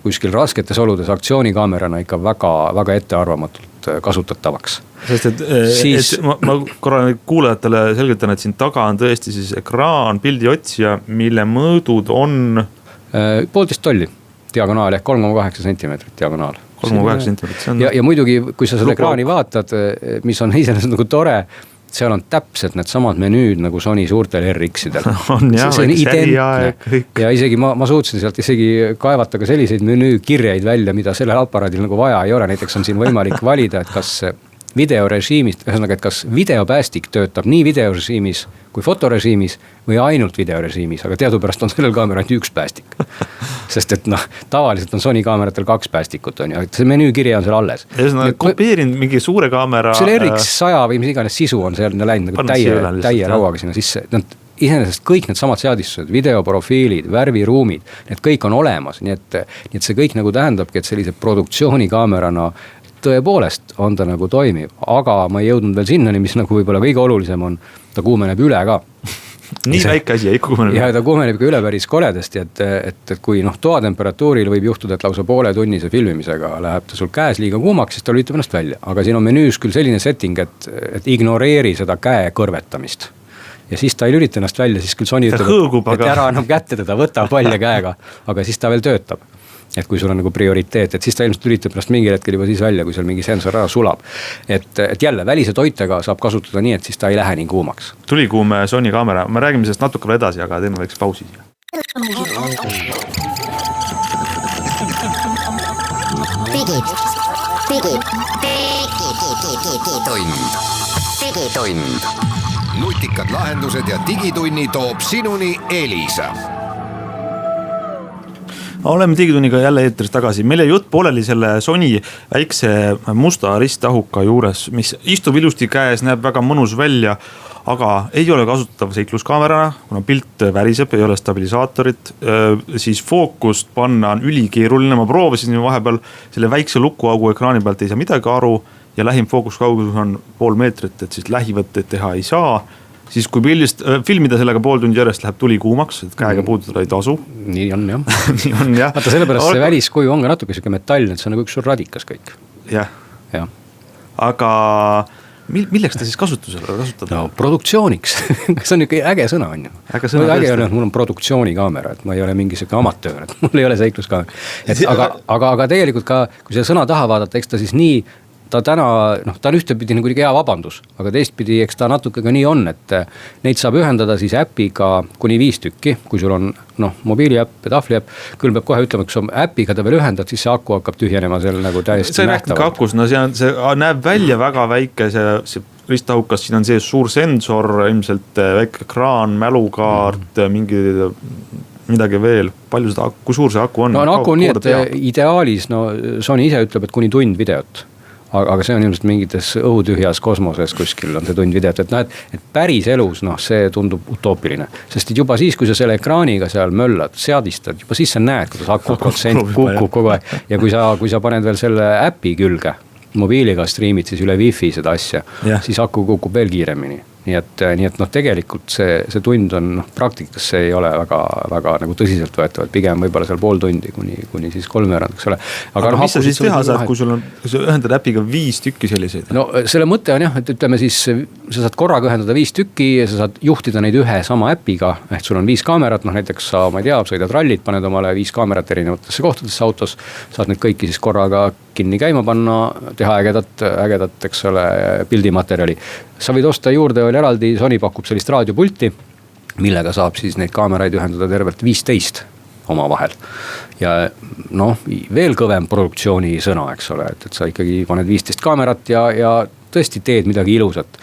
kuskil rasketes oludes aktsioonikaamerana ikka väga, väga ettearvamatult kasutatavaks. Sest et ma korra kuulajatele selgitan, et siin taga on tõesti siis ekraan, pildiotsija, mille mõõdud on 1,5 tolli diagonaal ehk 3,8 sentimeetrit diagonaal. 3,8 sentimeetrit. Ja muidugi, kui sa seda ekraani vaatad, mis on iseenesest nagu tore, seal on täpselt need samad menüüd nagu Sony suurtel RX-idel. On jah, see on identne. Ja isegi ma suutsin sealt isegi kaevata ka selliseid menüükirjeid välja, mida sellel aparaadil nagu vaja ei ole. Näiteks on siin võimalik valida, et kas videorežiimist, ühesõnaga, et kas videopäästik töötab nii videorežiimis kui fotorežiimis või ainult videorežiimis, aga teadupärast on sellel kaamera ainult üks päästik. Sest et tavaliselt on Sony kaameratel 2 päästikut, on ju, et see menüükirja on seal alles. Kopeerin mingi suure kaamera. Selle RX100 või mis iganes sisu on seal läinud nagu täie rauaga sinna sisse. Iseenesest kõik need samad seadistused, videoprofiilid, värviruumid, need kõik on olemas, nii et see kõik nagu tähendabki, et sellise produktsioonikaamerana tõepoolest on ta nagu toimiv, aga ma ei jõudnud veel sinnani, mis nagu võib-olla kõige olulisem on, ta kuumeneb üle ka. Nii väike asi, ei kuumeneb. Ja ta kuumeneb ka üle päris koledasti, et kui toatemperatuuril võib juhtuda, et lausa poole tunnise filmimisega läheb ta sul käes liiga kuumaks, siis ta lülitab ennast välja. Aga siin on menüüs küll selline setting, et ignoreeri seda käe kõrvetamist. Ja siis ta ei lülita ennast välja, siis küll Sony ütleb, et ära annab kätte teda, võta palja käega, aga siis ta veel töötab. Et kui sul on nagu prioriteet, et siis ta ilmselt lülitab ennast mingil hetkel juba siis välja, kui seal mingi sensor ära sulab. Et jälle välise toitega saab kasutada nii, et siis ta ei lähe nii kuumaks. Tulikuume Sony kaamera, me räägime sellest natuke veel edasi, aga teeme väikse pausi. Digitund. Nutikad lahendused ja digitunni toob sinuni Elisa. Oleme digitunniga jälle eetris tagasi. Meil jäi jutt pooleli selle Sony väikse musta ristahuka juures, mis istub ilusti käes, näeb väga mõnus välja, aga ei ole kasutatav seikluskaamerana, kuna pilt väriseb, ei ole stabilisaatorit, siis fookust panna on ülikeeruline. Ma proovisin vahepeal selle väikse lukuaugu ekraani pealt, ei saa midagi aru ja lähim fookuskaugus on 0,5 meetrit, et siis lähivõtteid teha ei saa. Siis kui filmida sellega pool tundi järjest läheb tuli kuumaks, et käega puudutada ei tasu. Nii on jah. Nii on jah. Vaata sellepärast see väliskuju on ka natuke siuke metallne, et see on nagu üks suur radikas kõik. Jah. Aga milleks ta siis kasutusele kasutada? No produktsiooniks. See on niuke äge sõna on ju. Äge on, et mul on produktsioonikaamera, et ma ei ole mingi siuke amatöör, et mul ei ole seikluskaamera. Aga tegelikult ka, kui see sõna taha vaadata, eks ta siis nii ta täna, ta on ühtepidi nagu hea vabandus, aga teistpidi, eks ta natuke ka nii on, et neid saab ühendada siis äpiga kuni 5 tükki, kui sul on mobiiliäpp ja tahvliäpp, küll peab kohe ütlema, kui sa äpiga ta veel ühendad, siis see aku hakkab tühjenema seal nagu täiesti nähtavalt. See akus, see näeb välja väga väike, see ristahukas, siin on see suur sensor, ilmselt väike ekraan, mälukaart, midagi veel, palju seda, kui suur see aku on? No aku on nii, et ideaalis, Sony ise ütleb, et kuni tund videot. Aga see on ilmselt mingites õhutühjas kosmoses kuskil on see tund videot, et päris elus see tundub utoopiline. Sest juba siis, kui sa selle ekraaniga seal möllad, seadistad, juba siis sa näed, kuidas aku protsent kukub kogu aeg. Ja kui sa paned veel selle äpi külge, mobiiliga streamid siis üle wifi seda asja, siis aku kukub veel kiiremini. Nii et tegelikult see tund on praktikas, see ei ole väga nagu tõsiselt võetav, et pigem võibolla seal pool tundi kuni siis 3 eks ole. Aga mis sa siis teha saad, kui sul ühendad äpiga 5 tükki selliseid? No selle mõte on jah, et ütleme siis, sa saad korraga ühendada 5 tükki ja sa saad juhtida neid ühe sama äpiga, ehk sul on 5 kaamerat, näiteks sa, ma ei tea, sõidad rallit, paned omale 5 kaamerat erinevatesse kohtadesse autos, saad need kõiki siis korraga kinni käima panna, teha ägedat, eks ole, pildimaterjali. Sa võid osta juurde veel eraldi, Sony pakub sellist raadiopulti, millega saab siis neid kaameraid ühendada tervelt 15 oma vahel. Ja veel kõvem produktsiooni sõna, eks ole, et sa ikkagi paned 15 kaamerat ja tõesti teed midagi ilusat.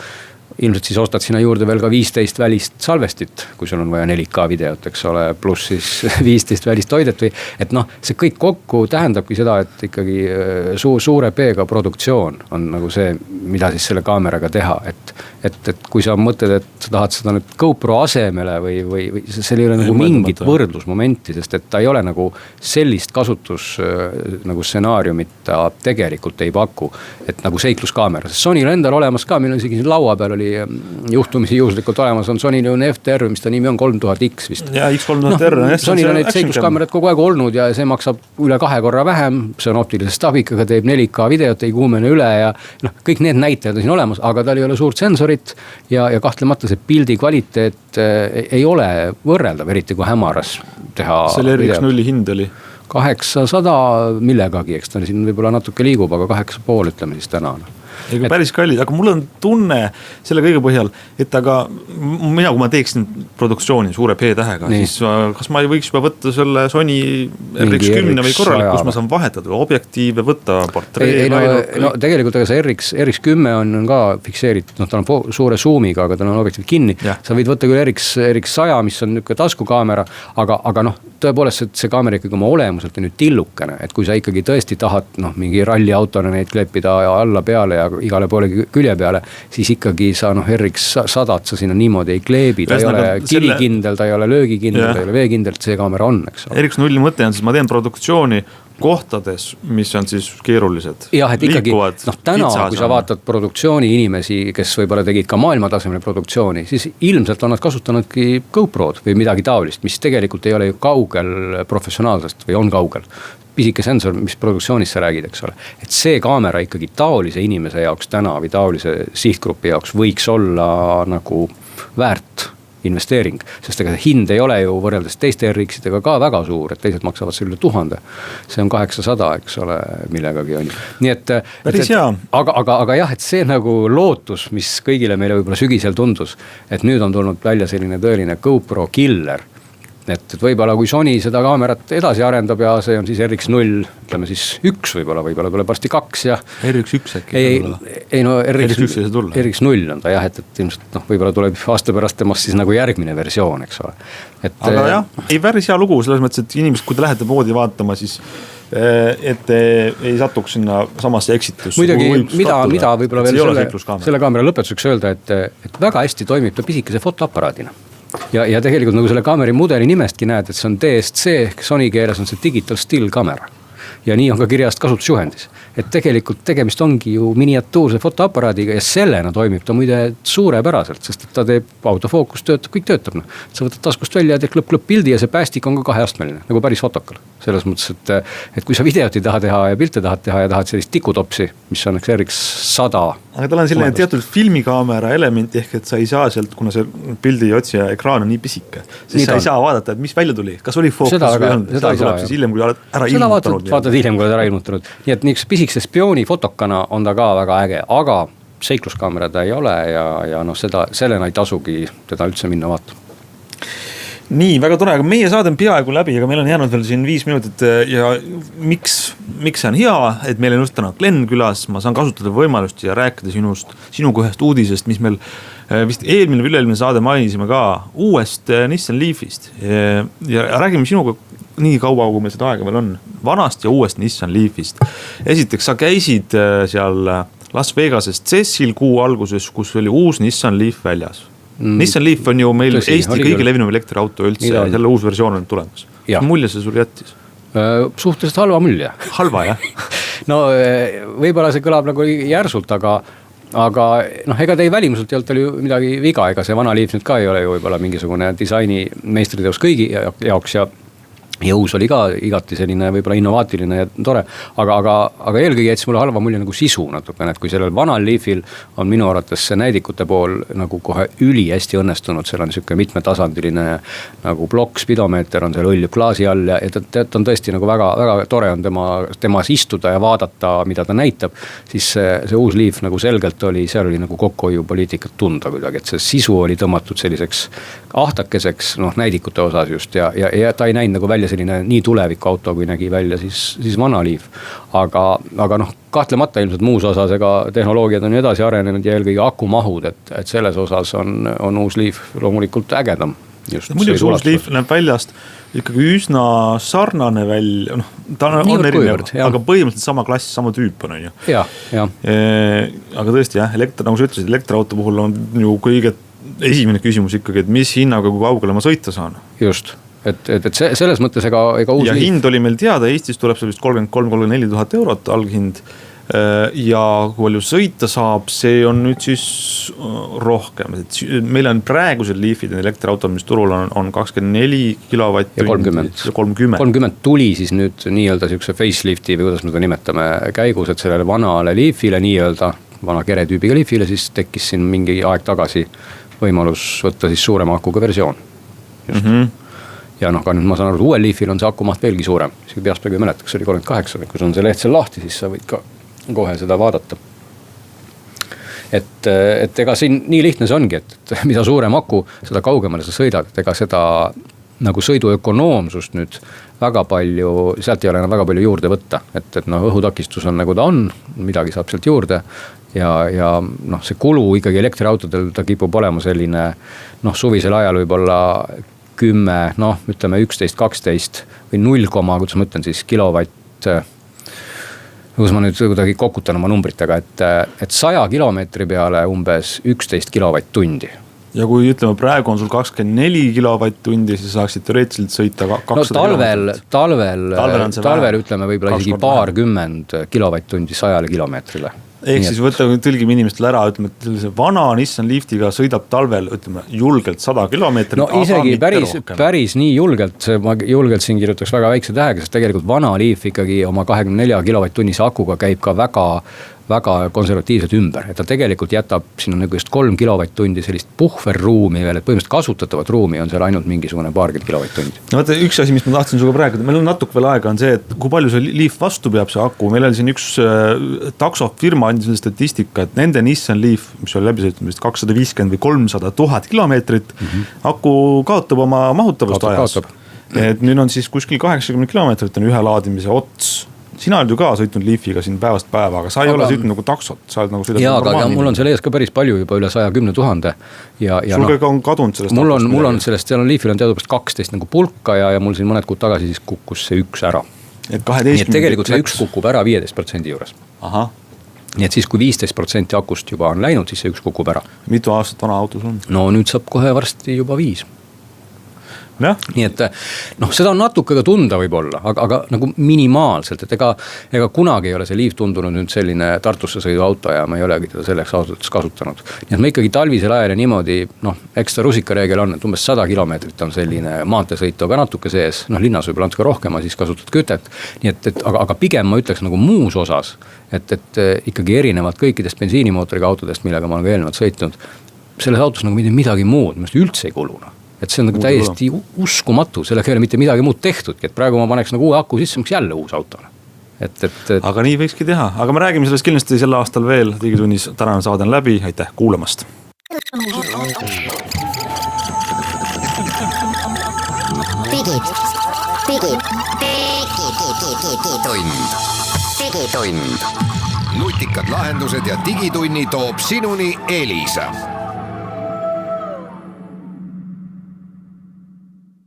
Ilmselt siis ostad sinna juurde veel ka 15 välist salvestit, kui sul on vaja 4K videot, eks ole, pluss siis 15 välist toidet või, et see kõik kokku tähendabki seda, et ikkagi suure P-ga produktsioon on nagu see, mida siis selle kaameraga teha, et kui sa mõtled, et sa tahad seda nüüd GoPro asemele või seal ei ole nagu mingit võrdlusmomenti, sest et ta ei ole nagu sellist kasutus nagu stsenaariumit ta tegelikult ei paku, et nagu seikluskaamera, sest Sonyl endal olemas ka, meil on isegi laua peal oli juhtumisi juhuslikult olemas, on Sonyl on FTR, mis ta nimi on 3000X vist. Ja X3000R. Sonyl on neid seikluskaamerad kogu aeg olnud ja see maksab üle 2 korra vähem, see on optilise staabikaga, teeb 4K videot, ei kuumene üle ja kõik need näitajad on siin olemas, aga tal ei ole suurt sensorit ja kahtlemata see pildi kvaliteet ei ole võrreldav, eriti kui hämaras teha. Selle RX0 hind oli? 800 millegagi, eks ta siin võib-olla natuke liigub, aga 8,5 ütleme siis täna. Ega päris kallid, aga mul on tunne selle kõige põhjal, et aga mina, kui ma teeksin produktsiooni suure P-tähega, siis kas ma ei võiks juba võtta selle Sony RX10 või korralik, kus ma saan vahetada objektiive, võtta portree. No tegelikult aga see RX10 on ka fikseeritud, ta on suure zoomiga, aga ta on objektiiv kinni. Sa võid võtta küll RX100, mis on niisugune taskukaamera, aga tõepoolest see kaamera ikkagi oma olemuselt on nüüd tillukene, et kui sa ikkagi tõesti tahad mingi ralliautona neid kleppida alla peale ja ja igale poole külje peale, siis ikkagi sa RX100 sa sinna niimoodi ei kleebi, ta ei ole kivikindel, ta ei ole löögikindel, ta ei ole veekindel, see kaamera on, eks ole. RX0 mõte on siis, ma teen produktsiooni kohtades, mis on siis keerulised. Jah, et ikkagi, täna, kui sa vaatad produktsiooni inimesi, kes võib-olla tegid ka maailmatasemel produktsiooni, siis ilmselt on nad kasutanudki GoPro'd või midagi taolist, mis tegelikult ei ole ju kaugel professionaalsest või on kaugel. Pisike sensor, mis produktsioonis sa räägid, eks ole. Et see kaamera ikkagi taolise inimese jaoks täna või taolise sihtgrupi jaoks võiks olla nagu väärt investeering, sest ega hind ei ole ju võrreldes teiste RX-idega ka väga suur, et teised maksavad selle üle 1000. See on 800, eks ole, millegagi on. Nii et, aga jah, et see nagu lootus, mis kõigile meile võib-olla sügisel tundus, et nüüd on tulnud välja selline tõeline GoPro killer. Et võib-olla kui Sony seda kaamerat edasi arendab ja see on siis RX0, ütleme siis 1 võib-olla tuleb varsti 2 ja RX1 äkki ei no RX0 on ta jah, et ilmselt võib-olla tuleb aasta pärast temast siis nagu järgmine versioon, eks ole. Aga jah, ei päris hea lugu selles mõttes, et inimesed, kui te lähete poodi vaatama, siis et ei satuks sinna samasse eksitusse. Muidugi, mida võib-olla veel selle kaamera lõpetuseks öelda, et väga hästi toimib ta pisikese fotoaparaadina. Ja tegelikult nagu selle kaameri mudeli nimestki näed, et see on DSC, Sony keeles on see Digital Still kamera. Ja nii on ka kirjast kasutusjuhendis. Et tegelikult tegemist ongi ju miniatuurse fotoaparaadiga ja sellena toimib ta muide suurepäraselt, sest ta teeb autofookus, töötab, kõik töötab. No. Sa võtad taskust välja ja teed klõpp pildi ja see päästik on ka 2-astmeline, nagu päris fotokal. Selles mõttes, et kui sa videot ei taha teha ja pilte tahad teha ja tahad sellist tikutopsi, mis on RX100. Aga tal on selline teatud filmikaamera elementi ehk, et sa ei saa sealt, kuna see pildi otsija ekraan on nii pisike, siis sa ei saa vaadata, et mis välja tuli, kas oli fookus või on. Seda tuleb siis hiljem, kui oled ära ilmutanud. Vaatad hiljem, kui oled ära ilmutanud. Nii et niisuguse pisikse spiooni fotokana on ta ka väga äge, aga seikluskaamera ta ei ole ja sellena ei tasugi teda üldse minna vaatama. Nii, väga tore, aga meie saade on peaaegu läbi, aga meil on jäänud veel siin 5 minutit ja miks see on hea, et meil on just täna Glen külas, ma saan kasutada võimalust ja rääkida sinuga ühest uudisest, mis meil vist eelmine või üle-eelmine saade mainisime ka uuest Nissan Leafist ja räägime sinuga nii kaua, kui meil seda aega veel on, vanast ja uuest Nissan Leafist. Esiteks, sa käisid seal Las Vegases CES-il kuu alguses, kus oli uus Nissan Leaf väljas. Nissan Leaf on ju meil Eesti kõige levinum elektriauto üldse ja selle uus versioon on tulemas. Mulje see sul jättis? Suhteliselt halva mulje. Halva, jah? No võib-olla see kõlab nagu järsult, aga ega teie välimuselt ei olnud tal ju midagi viga, ega see vana Leaf nüüd ka ei ole ju võib-olla mingisugune disaini meistriteos kõigi jaoks ja uus oli ka igati selline võib-olla innovaatiline ja tore, aga eelkõige jättis mulle halva mulje nagu sisu natukene, et kui sellel vanal Leafil on minu arvates see näidikute pool nagu kohe üli hästi õnnestunud, seal on niisugune mitmetasandiline nagu plokk, spidomeeter on seal õlju klaasi all ja ta on tõesti nagu väga, väga tore on temas istuda ja vaadata, mida ta näitab, siis see uus Leaf nagu selgelt oli, seal oli nagu kokkuhoiupoliitikat tunda kuidagi, et see sisu oli tõmmatud selliseks ahtakeseks, näidikute osas just ja ta ei näinud nagu välja selline nii tuleviku auto, kui nägi välja siis vana Leaf. Aga kahtlemata ilmselt muus osas, ega tehnoloogiad on edasi arenenud ja eelkõige akumahud, et selles osas on uus Leaf loomulikult ägedam. Muidugi uus Leaf näeb väljast ikkagi üsna sarnane välja, ta on erinev, aga põhimõtteliselt sama klass, sama tüüp on ju. Aga tõesti jah, nagu sa ütlesid, elektriauto puhul on ju kõige esimene küsimus ikkagi, et mis hinnaga, kui kaugele ma sõita saan. Just. Et selles mõttes ega uus ja hind oli meil teada, Eestis tuleb see vist 33-34 000 eurot alghind ja kui palju sõita saab, see on nüüd siis rohkem. Meil on praegused Leafid ja elektriautod, mis turul on 24 kilovatt ja 30 tuli siis nüüd nii-öelda siukse facelifti või kuidas me ta nimetame käigus, et sellele vanale Leafile nii-öelda, vana keretüübiga Leafile siis tekkis siin mingi aeg tagasi võimalus võtta siis suurema akuga versioon. Just. Ja ka nüüd ma saan aru, et uuel Leafil on see akumaht veelgi suurem. Isegi peast praegu ei mäleta, kas oli 38, kui see on see leht seal lahti, siis sa võid ka kohe seda vaadata. Et ega siin nii lihtne see ongi, et mida suurem aku, seda kaugemale sa sõidad, et ega seda nagu sõiduökonoomsust nüüd väga palju, sealt ei ole enam väga palju juurde võtta, et õhutakistus on nagu ta on, midagi saab sealt juurde ja see kulu ikkagi elektriautodel ta kipub olema selline suvisel ajal võib-olla 10, ütleme 11, 12 või 0, kuidas ma ütlen siis kilovatt kus ma nüüd kuidagi kokutan oma numbritega, et 100 kilomeetri peale umbes 11 kilovatt-tundi. Ja kui ütleme, praegu on sul 24 kilovatt-tundi, siis saaksid teoreetiliselt sõita 200 talvel ütleme võib-olla isegi paarkümmend kilovatt-tundi 100 kilomeetrile. Ehk siis tõlgime inimestele ära, ütleme, et sellise vana Nissan Leafiga sõidab talvel, ütleme, julgelt 100 kilomeetrit. No isegi päris nii julgelt, ma julgelt siin kirjutaks väga väikse tähega, sest tegelikult vana Leaf ikkagi oma 24 kilovatt-tunnise akuga käib ka väga konservatiivselt ümber, et ta tegelikult jätab sinna nagu just 3 kilovatt-tundi sellist puhverruumi veel, et põhimõtteliselt kasutatavat ruumi on seal ainult mingisugune paarkümmend kilovatt-tundi. No vaata, üks asi, mis ma tahtsin suga rääkida, meil on natuke veel aega, on see, et kui palju see Leaf vastu peab see aku. Meil oli siin üks taksofirma andis statistika, et nende Nissan Leaf, mis oli läbisõitmist 250 või 300 000 kilomeetrit, aku kaotab oma mahutavust ajas. Et nüüd on siis kuskil 80 kilomeetrit on ühe laadimise ots. Sina oled ju ka sõitnud Leafiga siin päevast päeva, aga sa ei ole sõitnud nagu taksot. Sa oled nagu sõidad jaa, aga mul on seal ees ka päris palju juba üle 110 000. Sul on kadunud sellest? Mul on sellest, seal on Leafil on teadubast 12 nagu pulka ja mul siin mõned kuud tagasi siis kukkus see üks ära. Nii et tegelikult see üks kukub ära 15% juures. Aha. Nii et siis kui 15% akust juba on läinud, siis see üks kukub ära. Mitu aastat vana autos on? No nüüd saab kohe varsti juba 5. Ja. Nii et seda on natuke ka tunda võib-olla, aga nagu minimaalselt, et ega kunagi ei ole see Leaf tundunud nüüd selline Tartusse sõidu auto ja ma ei olegi teda selleks autodes kasutanud. Nii et me ikkagi talvisel ajal ja niimoodi, ekstra rusikareegel on, et umbes 100 kilomeetrit on selline maanteesõitu, aga natuke sees, linnas võib-olla natuke rohkem, siis kasutad kütet. Nii et aga pigem ma ütleks nagu muus osas, et ikkagi erinevalt kõikidest bensiinimootoriga autodest, millega ma olen ka eelnevalt sõitnud, selles autos nagu midagi muud, millest üldse ei kuluna. Et see on nagu täiesti uskumatu, sellega ei ole mitte midagi muud tehtudki, et praegu ma paneks nagu uue aku sisse, miks jälle uus auto. Aga nii võikski teha, aga me räägime sellest kindlasti selle aastal veel, Digitunnis tänane saade on läbi, aitäh kuulamast. Digitund. Nutikad lahendused ja Digitunni toob sinuni Elisa.